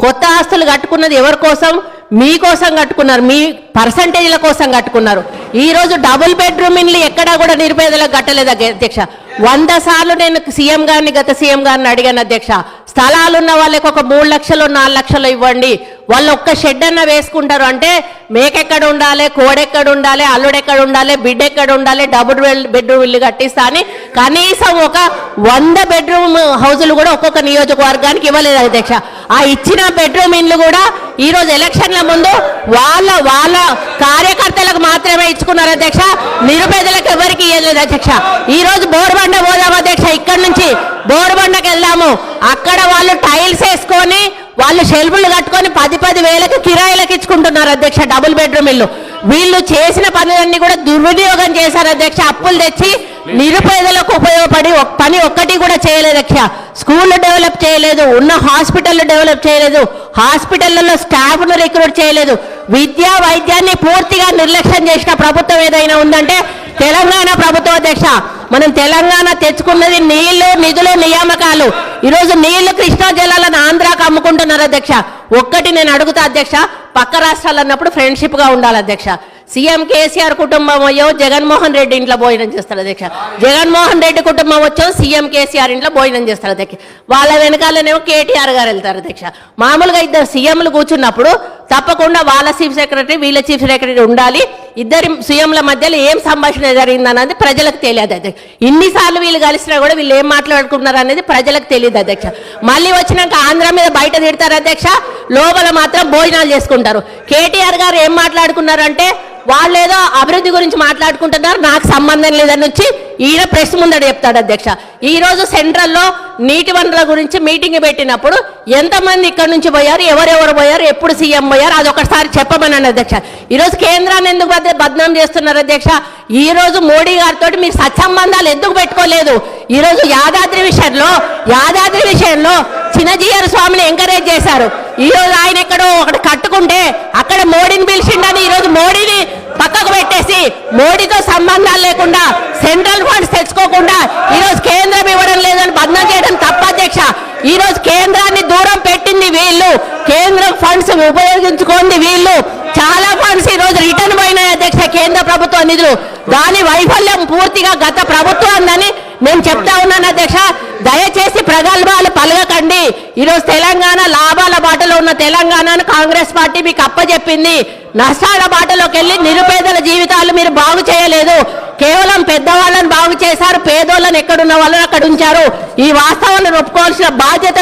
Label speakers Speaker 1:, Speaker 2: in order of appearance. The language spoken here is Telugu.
Speaker 1: కొత్త ఆస్తులు కట్టుకున్నది ఎవరి కోసం? మీకోసం కట్టుకున్నారు, మీ పర్సంటేజ్ల కోసం కట్టుకున్నారు. ఈరోజు డబుల్ బెడ్రూమ్ ఇల్లు ఎక్కడా కూడా నిరుపేదలకు కట్టలేదు అధ్యక్ష. 100 సార్లు నేను సీఎం గారిని, గత సీఎం గారిని అడిగాను అధ్యక్ష. స్థలాలు ఉన్న వాళ్ళకి ఒక 3 లక్షలు 4 లక్షలు ఇవ్వండి, వాళ్ళు ఒక్క షెడ్ అన్న వేసుకుంటారు అంటే మేకెక్కడ ఉండాలి, కోడెక్కడ ఉండాలి, అల్లుడెక్కడ ఉండాలి, బిడ్డ ఎక్కడ ఉండాలి, డబుల్ బెడ్రూమ్ ఇల్లు కట్టిస్తా అని కనీసం ఒక 100 బెడ్రూమ్ హౌజులు కూడా ఒక్కొక్క నియోజకవర్గానికి ఇవ్వలేదు అధ్యక్ష. ఆ ఇచ్చిన బెడ్రూమ్ ఇల్లు కూడా ఈరోజు ఎలక్షన్ల ముందు వాళ్ళ కార్యకర్తలకు మాత్రమే ఇచ్చుకున్నారు అధ్యక్ష. నిరుపేదలకు ఎవరికి ఇవ్వలేదు అధ్యక్ష. ఈరోజు బోర్బండ పోదాం అధ్యక్ష, ఇక్కడ నుంచి బోర్బండకి వెళ్దాము. అక్కడ వాళ్ళు టైల్స్ వేసుకొని వాళ్ళు షెల్ఫ్లు కట్టుకొని 10 వేలకు కిరాయిలకు ఇచ్చుకుంటున్నారు అధ్యక్ష డబుల్ బెడ్రూమ్ ఇల్లు. వీళ్ళు చేసిన పనులన్నీ కూడా దుర్వినియోగం చేశారు అధ్యక్ష. అప్పులు తెచ్చి నిరుపేదలకు ఉపయోగపడి పని ఒక్కటి కూడా చేయలేదు అధ్యక్ష. స్కూళ్ళు డెవలప్ చేయలేదు, ఉన్న హాస్పిటల్ డెవలప్ చేయలేదు, హాస్పిటళ్లలో స్టాఫ్ను రిక్రూట్ చేయలేదు, విద్యా వైద్యాన్ని పూర్తిగా నిర్లక్ష్యం చేసిన ప్రభుత్వం ఏదైనా ఉందంటే తెలంగాణ ప్రభుత్వం అధ్యక్ష. మనం తెలంగాణ తెచ్చుకున్నది నీళ్లు, నిధులు, నియామకాలు. ఈరోజు నీళ్లు కృష్ణా జలాలను ఆంధ్రాకు అమ్ముకుంటున్నారు అధ్యక్ష. ఒక్కటి నేను అడుగుతా అధ్యక్ష, పక్క రాష్ట్రాలు అన్నప్పుడు ఫ్రెండ్షిప్గా ఉండాలి అధ్యక్ష. సీఎం కేసీఆర్ కుటుంబం అయ్యో జగన్మోహన్ రెడ్డి ఇంట్లో భోజనం చేస్తారు అధ్యక్ష, జగన్మోహన్ రెడ్డి కుటుంబం వచ్చో సీఎం కేసీఆర్ ఇంట్లో భోజనం చేస్తారు అధ్యక్ష. వాళ్ళ వెనకాలనేమో కేటీఆర్ గారు వెళ్తారు అధ్యక్ష. మామూలుగా ఇద్దరు సీఎంలు కూర్చున్నప్పుడు తప్పకుండా వాళ్ళ చీఫ్ సెక్రటరీ వీళ్ళ చీఫ్ సెక్రటరీ ఉండాలి. ఇద్దరి సీఎంల మధ్యలో ఏం సంభాషణ జరిగిందన్నది ప్రజలకు తెలియదు అధ్యక్ష. ఇన్నిసార్లు వీళ్ళు కలిసినా కూడా వీళ్ళు ఏం మాట్లాడుకున్నారు అనేది ప్రజలకు తెలియదు అధ్యక్ష. మళ్ళీ వచ్చినాక ఆంధ్ర మీద బయట తిడతారు అధ్యక్ష, లోపల మాత్రం భోజనాలు చేసుకుంటారు. కేటీఆర్ గారు ఏం మాట్లాడుకున్నారంటే వాళ్ళు ఏదో అభివృద్ధి గురించి మాట్లాడుకుంటున్నారు, నాకు సంబంధం లేదని వచ్చి ఈయన ప్రెస్ ముందట చెప్తాడు అధ్యక్ష. ఈరోజు సెంట్రల్లో నీటి వనరుల గురించి మీటింగ్ పెట్టినప్పుడు ఎంతమంది ఇక్కడ నుంచి పోయారు, ఎవరెవరు పోయారు, ఎప్పుడు సీఎం పోయారు, అదొకసారి చెప్పమన్నాను అధ్యక్ష. ఈరోజు కేంద్రాన్ని ఎందుకు బద్నాం చేస్తున్నారు అధ్యక్ష? ఈ రోజు మోడీ గారితో మీరు సత్సంబంధాలు ఎందుకు పెట్టుకోలేదు? ఈరోజు యాదాద్రి విషయంలో చిన్నజీయర్ స్వామిని ఎంకరేజ్ చేశారు. ఈరోజు ఆయన ఎక్కడో ఒకటి కట్టుకుంటే అక్కడ మోడీని పిలిచిండని ఈరోజు మోడీని పక్కకు పెట్టేసి మోడీతో సంబంధాలు లేకుండా సెంట్రల్ ఫండ్స్ తెచ్చుకోకుండా ఈరోజు కేంద్రం ఇవ్వడం లేదని బద్నాం చేయడం తప్ప అధ్యక్ష. ఈరోజు కేంద్రాన్ని దూరం పెట్టింది వీళ్ళు, కేంద్రం ఫండ్స్ ఉపయోగించుకోండి వీళ్ళు. చాలా ఫండ్స్ ఈరోజు రిటర్న్ పోయినాయి అధ్యక్ష, కేంద్ర ప్రభుత్వ నిధులు. దాని వైఫల్యం పూర్తిగా గత ప్రభుత్వాన్ని నేను చెప్తా ఉన్నాను అధ్యక్ష. దయచేసి ప్రగల్భాలు పలగకండి. ఈరోజు తెలంగాణ లాభాల బాటలో ఉన్న తెలంగాణను కాంగ్రెస్ పార్టీ మీకు అప్పచెప్పింది. నష్టాల బాటలోకి వెళ్ళి నిరుపేదల జీవితాలు మీరు బాగు చేయలేదు, కేవలం పెద్దవాళ్ళని బాగు చేశారు, పేదోళ్ళని ఎక్కడున్న వాళ్ళని అక్కడ ఉంచారు. ఈ వాస్తవాలను ఒప్పుకోవాల్సిన బాధ్యత